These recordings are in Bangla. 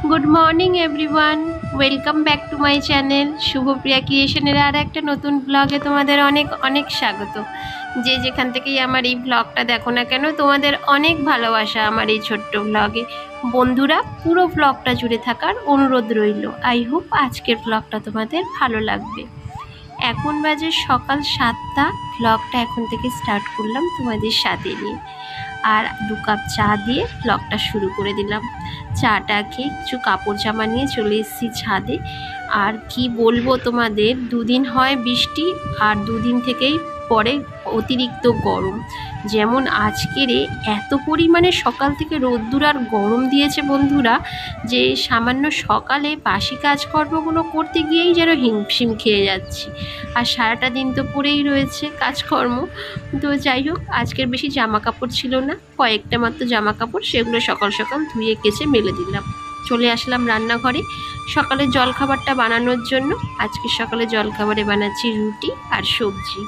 Good morning everyone, welcome back to my channel Shubhapriya ক্রিয়েশনের আর একটা নতুন ব্লগে তোমাদের অনেক অনেক স্বাগত। যে যেখান থেকেই আমার এই ব্লগটা দেখো না কেন, তোমাদের অনেক ভালোবাসা আমার এই ছোট্ট ব্লগে। বন্ধুরা, পুরো ব্লগটা জুড়ে থাকার অনুরোধ রইল। আই হোপ আজকের ব্লগটা তোমাদের ভালো লাগবে। এখন বাজে সকাল 7টা, ব্লগটা এখন থেকে স্টার্ট করলাম তোমাদের সাথে নিয়ে। আর 2 কাপ চা দিয়ে ব্লগটা শুরু করে দিলাম। চাটা খেয়ে কিছু কাপড় জামা নিয়ে চলে এসেছি ছাদে। আর কি বলবো তোমাদের, 2 দিন হয় বৃষ্টি আর 2 দিন থেকেই পরে অতিরিক্ত গরম। যেমন আজকের এত পরিমাণে সকাল থেকে রোদ্দুর আর গরম দিয়েছে বন্ধুরা, যে সামান্য সকালে বাসি কাজকর্মগুলো করতে গিয়েই যেন হিমশিম খেয়ে যাচ্ছি। আর সারাটা দিন তো পড়েই রয়েছে কাজকর্ম। তো যাই হোক, আজকের বেশি জামা কাপড় ছিল না, কয়েকটা মাত্র জামা কাপড়, সেগুলো সকাল সকাল ধুয়ে কেচে মেলে দিলাম। চলে আসলাম রান্নাঘরে সকালের জলখাবারটা বানানোর জন্য। আজকে সকালে জলখাবারে বানাচ্ছি রুটি আর সবজি।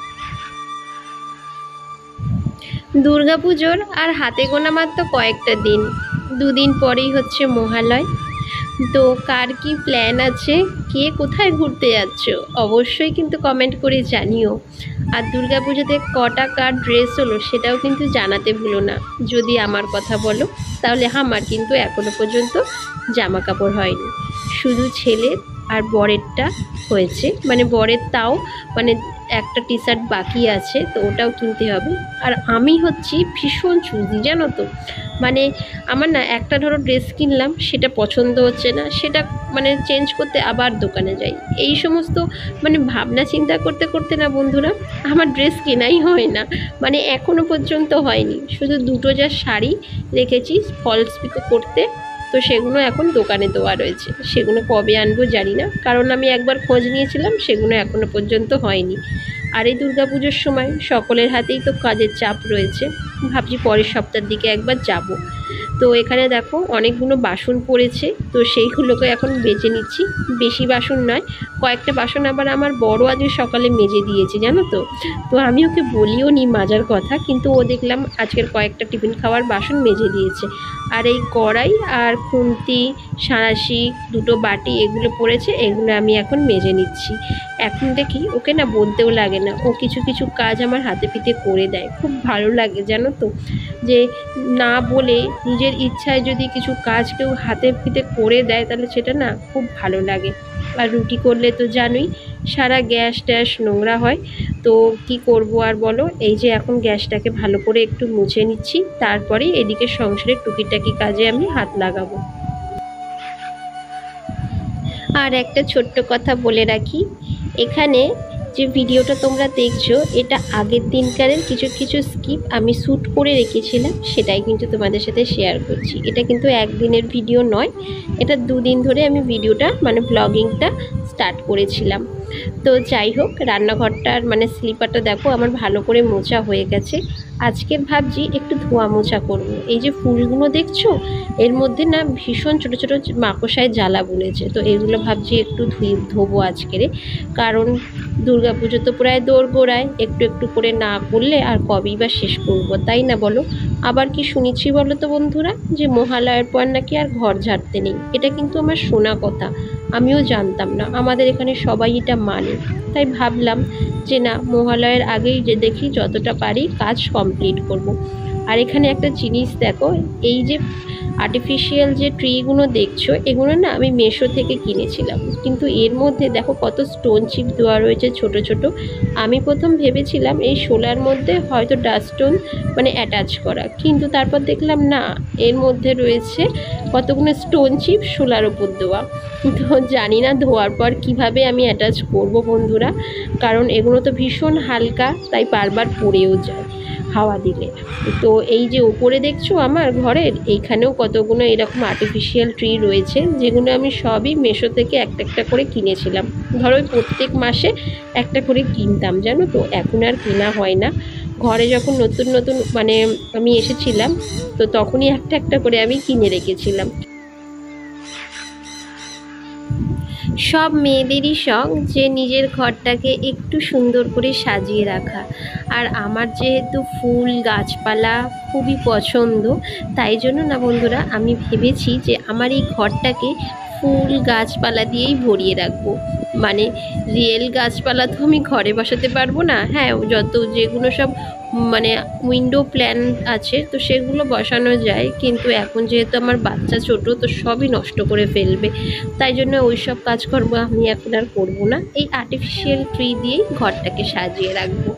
দুর্গাপুজোর আর হাতে গোনা মাত্র কয়েকটা দিন, 2 দিন পরেই হচ্ছে মহালয়। তো কার কি প্ল্যান আছে, কে কোথায় ঘুরতে যাচ্ছ, অবশ্যই কিন্তু কমেন্ট করে জানিও। আর দুর্গাপুজোতে কটা কার ড্রেস হলো সেটাও কিন্তু জানাতে ভুলো না। যদি আমার কথা বলো, তাহলে আমার কিন্তু এখনো পর্যন্ত জামা কাপড় হয়নি, শুধু ছেলের আর বরেরটা হয়েছে। মানে বরের তাও মানে একটা টি শার্ট বাকি আছে, তো ওটাও কিনতে হবে। আর আমি হচ্ছি ভীষণ চুজি, জানো তো। মানে আমার না, একটা ধরো ড্রেস কিনলাম, সেটা পছন্দ হচ্ছে না, সেটা মানে চেঞ্জ করতে আবার দোকানে যাই। এই সমস্ত মানে ভাবনা চিন্তা করতে করতে না বন্ধুরা, আমার ড্রেস কেনাই হয় না। মানে এখনও পর্যন্ত হয়নি। শুধু 2টো যা শাড়ি রেখেছি ফলস পিকো করতে, তো সেগুলো এখন দোকানে দেওয়া রয়েছে। সেগুলো কবে আনবো জানি না, কারণ আমি একবার খোঁজ নিয়েছিলাম, সেগুলো এখনও পর্যন্ত হয়নি। আর এই দুর্গাপুজোর সময় সকলের হাতেই তো কাজের চাপ রয়েছে। ভাবছি পরের সপ্তাহের দিকে একবার যাব। তো এখানে দেখো অনেকগুলো বাসন পড়েছে, তো সেইগুলোকে এখন বেজে নিচ্ছি। বেশি বাসন নয়, কয়েকটা বাসন আবার আমার বড় আজকে সকালে মেজে দিয়েছে, জানো তো। তো আমি ওকে বলিও নি মাজার কথা, কিন্তু ও দেখলাম আজকের কয়েকটা টিফিন খাওয়ার বাসন মেজে দিয়েছে। আর এই কড়াই আর খুন্তি, সাঁড়াশি, 2টো বাটি এগুলো পড়েছে, এগুলো আমি এখন মেজে নিচ্ছি। এখন দেখি ওকে না বলতেও লাগে না, ও কিছু কিছু কাজ আমার হাতে পিঠে করে দেয়। খুব ভালো লাগে জানো তো, যে না বলে নিজের ইচ্ছায় যদি কিছু কাজ কেউ হাতে পিঠে করে দেয়, তাহলে সেটা না খুব ভালো লাগে। আর রুটি করলে তো জানোই সারা গ্যাস ট্যাস নোংরা হয়। তো কি করব আর বলো, এই যে এখন গ্যাসটাকে ভালো করে একটু মুছে নিচ্ছি, তারপরে এদিকে সংসারের টুকিটাকি কাজে আমি হাত লাগাবো। আর একটা ছোট্ট কথা বলে রাখি, এখানে যে ভিডিওটা তোমরা দেখছো, এটা আগের দিনকারের কিছু কিছু স্কিপ আমি শ্যুট করে রেখেছিলাম, সেটাই কিন্তু তোমাদের সাথে শেয়ার করছি। এটা কিন্তু একদিনের ভিডিও নয়, এটা 2 দিন ধরে আমি ভিডিওটা মানে ব্লগিংটা স্টার্ট করেছিলাম। তো যাই হোক, রান্নাঘরটার মানে স্লিপারটা দেখো আমার ভালো করে মোছা হয়ে গেছে। আজকে ভাবছি একটু ধোয়া মোছা করব। এই যে ফুলগুলো দেখছো, এর মধ্যে না ভীষণ ছোট ছোট মাকড়সায় জ্বালা বুনেছে, তো এগুলো ভাবছি একটু ধোবো আজকেরে। কারণ দুর্গাপুজো তো প্রায় দোরগোড়ায়, একটু একটু করে না করলে আর কবেই বা শেষ করবো, তাই না বলো। আবার কি শুনেছি বলো তো বন্ধুরা, যে মহালয়ার পর নাকি আর ঘর ঝাড়তে নেই। এটা কিন্তু আমার শোনা কথা, আমিও জানতাম না, আমাদের এখানে সবাই এটা মানে। তাই ভাবলাম যে না, মহালয়ের আগেই যে দেখি যতটা পারি কাজ কমপ্লিট করব। আর এখানে একটা জিনিস দেখো, এই যে আর্টিফিশিয়াল যে ট্রিগুলো দেখছো, এগুলো না আমি মেশো থেকে কিনেছিলাম। কিন্তু এর মধ্যে দেখো কত স্টোন চিপ দেওয়া রয়েছে ছোট ছোট। আমি প্রথম ভেবেছিলাম এই শোলার মধ্যে হয়তো ডাস্টস্টোন মানে অ্যাটাচ করা, কিন্তু তারপর দেখলাম না, এর মধ্যে রয়েছে কতগুলো স্টোন চিপ শোলার ওপর দেওয়া। তো জানি না ধোয়ার পর কিভাবে আমি অ্যাটাচ করব বন্ধুরা, কারণ এগুলো তো ভীষণ হালকা, তাই বারবার পড়েও যায় হাওয়া দিলে। তো এই যে ওপরে দেখছো আমার ঘরের এইখানেও কতগুলো এরকম আর্টিফিশিয়াল ট্রি রয়েছে, যেগুলো আমি সবই মেশো থেকে একটা একটা করে কিনেছিলাম। ধরো প্রত্যেক মাসে একটা করে কিনতাম, জানো তো। এখন আর কেনা হয় না। ঘরে যখন নতুন নতুন মানে আমি এসেছিলাম, তো তখনই একটা একটা করে আমি কিনে রেখেছিলাম। সব মেয়েদেরই শখ যে নিজের ঘরটাকে একটু সুন্দর করে সাজিয়ে রাখা। আর আমার যেহেতু ফুল গাছপালা খুবই পছন্দ, তাই জন্য না বন্ধুরা আমি ভেবেছি যে আমার এই ঘরটাকে ফুল গাছপালা দিয়েই ভরিয়ে রাখবো। মানে রিয়েল গাছপালা তো আমি ঘরে বসাতে পারবো না, হ্যাঁ যত যেগুলো সব মানে উইন্ডো প্ল্যান্ট আছে তো সেগুলো বসানো যায়, কিন্তু এখন যেহেতু আমার বাচ্চা ছোট তো সবই নষ্ট করে ফেলবে, তাই জন্য ওই সব কাজকর্ম আমি এখন আর করবো না। এই আর্টিফিশিয়াল ট্রি দিয়েই ঘরটাকে সাজিয়ে রাখবো।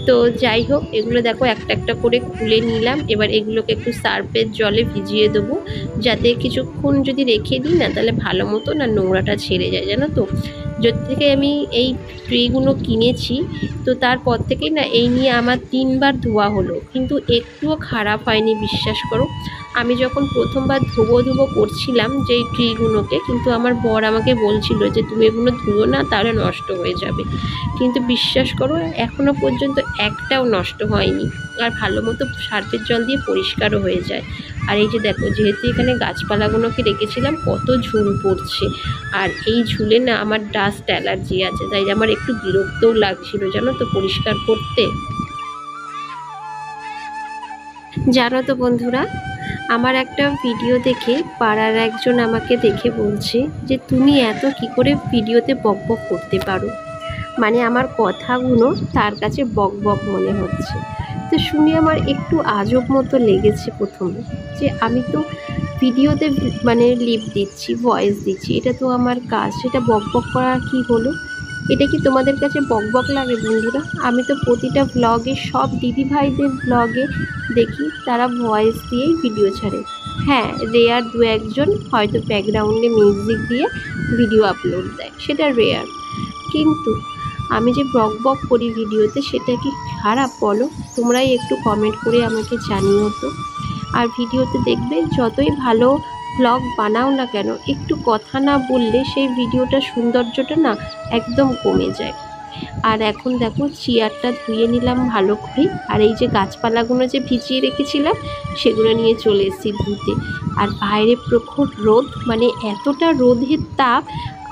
তো যাই হোক, এগুলো দেখো একটা একটা করে খুলে নিলাম। এবার এগুলোকে একটু সার্ফের জলে ভিজিয়ে দেবো, যাতে কিছুক্ষণ যদি রেখে দিই না তাহলে ভালো মতো না নোংরাটা ছেড়ে যায়, জানো তো। যদি থেকে আমি এই ট্রেগুলো কিনেছি তো তারপর থেকেই না এই নিয়ে আমার 3বার ধোয়া হলো, কিন্তু একটুও খারাপ হয়নি, বিশ্বাস করো। আমি যখন প্রথমবার ধোবো করছিলাম যে এই ট্রিগুলোকে, কিন্তু আমার বর আমাকে বলছিল যে তুমি এগুলো ধুয়ো না তাহলে নষ্ট হয়ে যাবে, কিন্তু বিশ্বাস করো এখনও পর্যন্ত একটাও নষ্ট হয়নি। আর ভালো মতো সার্ফের জল দিয়ে পরিষ্কারও হয়ে যায়। আর এই যে দেখো, যেহেতু এখানে গাছপালাগুলোকে রেখেছিলাম কত ঝুল পড়ছে, আর এই ঝুলে না আমার ডাস্ট অ্যালার্জি আছে, তাই আমার একটু বিরক্তও লাগছিল জানো তো পরিষ্কার করতে। জানো তো বন্ধুরা, আমার একটা ভিডিও দেখে পাড়ার একজন আমাকে দেখে বলছে যে তুমি এত কি করে ভিডিওতে বক বক করতে পারো। মানে আমার কথাগুলো তার কাছে বক বক মনে হচ্ছে। তো শুনে আমার একটু আজব মতো লেগেছে প্রথমে, যে আমি তো ভিডিওতে মানে লিপ দিচ্ছি, ভয়েস দিচ্ছি, এটা তো আমার কাজ, সেটা বক বক করা কি হলো? এটা কি তোমাদের কাছে বক বক লাগে বন্ধুরা? আমি তো প্রতিটা ব্লগে, সব দিদি ভাইদের ব্লগে দেখি তারা ভয়েস দিয়েই ভিডিও ছাড়ে। হ্যাঁ, রেয়ার দু একজন হয়তো ব্যাকগ্রাউন্ডে মিউজিক দিয়ে ভিডিও আপলোড দেয়, সেটা রেয়ার। কিন্তু আমি যে বক বক করি ভিডিওতে, সেটা কি খারাপ বলো? তোমরাই একটু কমেন্ট করে আমাকে জানিও তো। আর ভিডিওতে দেখবে যতই ভালো ব্লগ বানাও না কেন, একটু কথা না বললে সেই ভিডিওটার সৌন্দর্যটা না একদম কমে যায়। আর এখন দেখো চেয়ারটা ধুয়ে নিলাম ভালো করে, আর এই যে গাছপালাগুলো যে ভিজিয়ে রেখেছিলাম সেগুলো নিয়ে চলে এসেছি ধুতে। আর বাইরে প্রখর রোদ, মানে এতটা রোদের তাপ,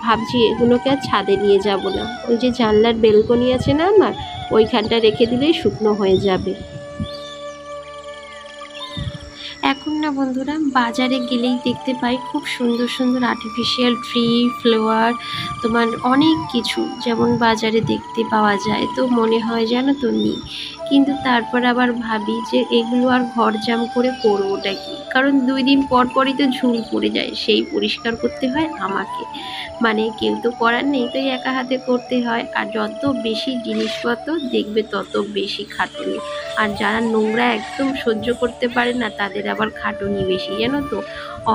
ভাবছি এগুলোকে আর ছাদে নিয়ে যাব না, ওই যে জানলার বেলকনি আছে না আমার, ওইখানটা রেখে দিলেই শুকনো হয়ে যাবে। এখন না বন্ধুরা বাজারে গেলেই দেখতে পাই খুব সুন্দর সুন্দর আর্টিফিশিয়াল ট্রি, ফ্লাওয়ার, তোমার অনেক কিছু যেমন বাজারে দেখতে পাওয়া যায়। তো মনে হয় জানো তো নিই, কিন্তু তারপর আবার ভাবি যে এগুলো আর ঘর জাম করে করবোটা কি, কারণ 2 দিন পর পরই তো ঝুল পড়ে যায়, সেই পরিষ্কার করতে হয় আমাকে। মানে কেউ তো করার নেই, তাই একা হাতে করতে হয়। আর যত বেশি জিনিসপত্র দেখবে তত বেশি খাটুনি। আর যারা নোংরা একদম সহ্য করতে পারে না তাদের আবার খাটুনি বেশি, জানো তো।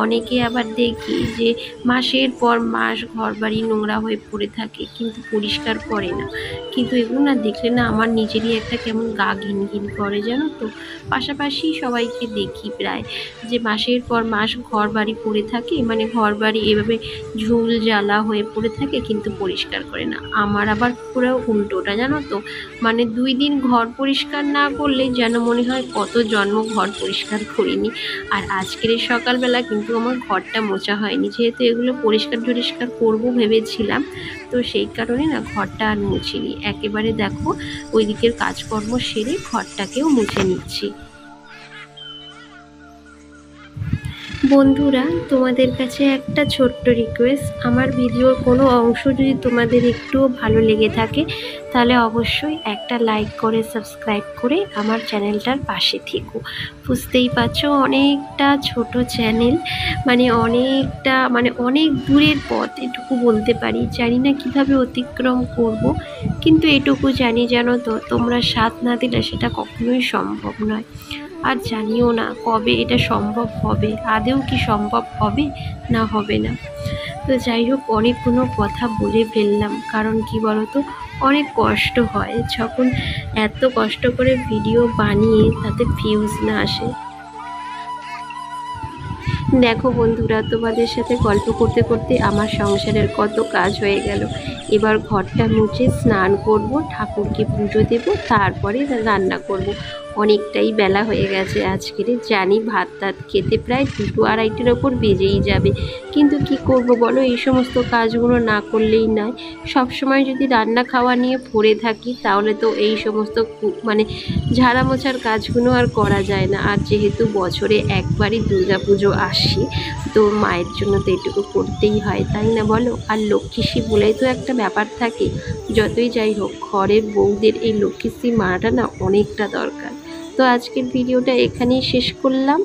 অনেকে আবার দেখি যে মাসের পর মাস ঘর বাড়ি নোংরা হয়ে পড়ে থাকে কিন্তু পরিষ্কার করে না। কিন্তু এগুলো না দেখলে না আমার নিজেরই একটা কেমন গা ঘিন ঘিন করে, জানো তো। পাশাপাশি সবাইকে দেখি প্রায় যে মাসের পর মাস ঘর বাড়ি পড়ে থাকে, মানে ঘর বাড়ি এভাবে ঝুল জ্বালা হয়ে পড়ে থাকে কিন্তু পরিষ্কার করে না। আমার আবার পুরো উল্টোটা, জানো তো। মানে 2 দিন ঘর পরিষ্কার না করলে যেন মনে হয় কত জন্ম ঘর পরিষ্কার করিনি। আর আজকের এই সকালবেলা কিন্তু আমার ঘরটা মোছা হয়নি, যেহেতু এগুলো পরিষ্কার টরিষ্কার করবো ভেবেছিলাম, তো সেই কারণে না ঘরটা আর মুছিনি। একেবারে দেখো ওই দিকের কাজকর্ম সেরে ঘরটাকেও মুছে নিচ্ছি। বন্ধুরা, তোমাদের কাছে একটা ছোট্ট রিকোয়েস্ট, আমার ভিডিওর কোনো অংশ যদি তোমাদের একটুও ভালো লেগে থাকে তাহলে অবশ্যই একটা লাইক করে সাবস্ক্রাইব করে আমার চ্যানেলটার পাশে থেকো। বুঝতেই পারছো অনেকটা ছোট চ্যানেল, মানে অনেকটা মানে অনেক দূরের পথ, এটুকু বলতে পারি। জানি না কিভাবে অতিক্রম করব, কিন্তু এটুকু জানি জানো তো, তোমরা সাথ না দিলে সেটা কখনোই সম্ভব নয়। আর জানিও না কবে এটা সম্ভব হবে, আদেও কি সম্ভব হবে না হবে না। তো যাই হোক, অনেকগুলো কথা বলে ফেললাম, কারণ কি বলতো, অনেক কষ্ট হয় যখন এত কষ্ট করে ভিডিও বানিয়ে তাতে ভিউজ না আসে। দেখো বন্ধুরা, তোমাদের সাথে গল্প করতে করতে আমার সংসারের কত কাজ হয়ে গেল। এবার ঘরটা মুছে স্নান করব, ঠাকুরকে পুজো দেব, তারপরে রান্না করব। অনেকটাই বেলা হয়ে গেছে আজকের, জানি ভাত টাত খেতে প্রায় 2-2:30-র ওপর বেজেই যাবে, কিন্তু কি করব বলো, এই সমস্ত কাজগুলো না করলেই নয়। সবসময় যদি রান্না খাওয়া নিয়ে পড়ে থাকি তাহলে তো এই সমস্ত মানে ঝাড়া মোছার কাজগুলো আর করা যায় না। আর যেহেতু বছরে একবারই দুর্গাপুজো আসে, তো মায়ের জন্য তো এটুকু করতেই হয়, তাই না বলো? আর লক্ষ্মীশ্রী বলেই তো একটা ব্যাপার থাকে। যতই যাই হোক, ঘরের বউদের এই লক্ষ্মীশ্রী মানাটা না অনেকটা দরকার। তো আজকের ভিডিওটা এখানেই শেষ করলাম।